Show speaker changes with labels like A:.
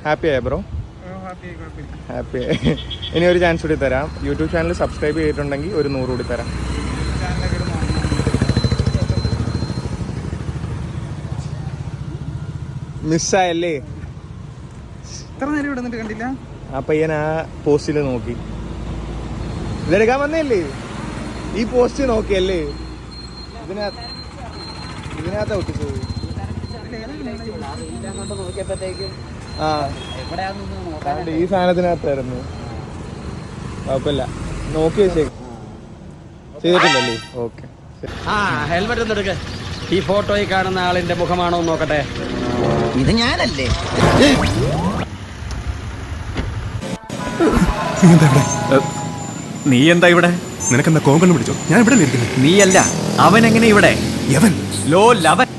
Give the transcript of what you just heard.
A: Happy ആയ bro? Happy. ഇനി ഒരു ചാൻസ് കൂടി തരാം. യൂട്യൂബ് ചാനൽ സബ്സ്ക്രൈബ് ചെയ്തിട്ടുണ്ടെങ്കിൽ ഒരു 100 കൂടി തരാം. മിസ്സായല്ലേ?
B: ഇത്ര നേരം ഇവിടെ നിന്നിട്ട് കണ്ടില്ല.
A: ആ പയ്യൻ ആ പോസ്റ്റിൽ നോക്കി. ഇതെടുക്കാൻ വന്നല്ലേ? ഈ പോസ്റ്റ് നോക്കിയല്ലേ? ഇതിനകത്ത് ഒട്ടിച്ചത്. ആ ഈ സാധനത്തിനകത്തായിരുന്നു. കുഴപ്പമില്ല, നോക്കി വെച്ചേക്ക്. ചെയ്തിട്ടില്ലല്ലേ? ഓക്കെ.
C: ഹെൽമെറ്റ് ഒന്ന് എടുക്ക്. ഈ ഫോട്ടോയിൽ കാണുന്ന ആളിന്റെ മുഖമാണോ നോക്കട്ടെ.
D: ഇത് ഞാനല്ലേ?
E: നീ എന്താ ഇവിടെ? നിനക്കെന്താ കോങ്കണ്ണ് പിടിച്ചോ? ഞാൻ ഇവിടെ ഇരിക്കുന്നു.
C: നീയല്ല, അവൻ എങ്ങനെ ഇവിടെ?
E: യവൻ
C: ലോ ലവൻ.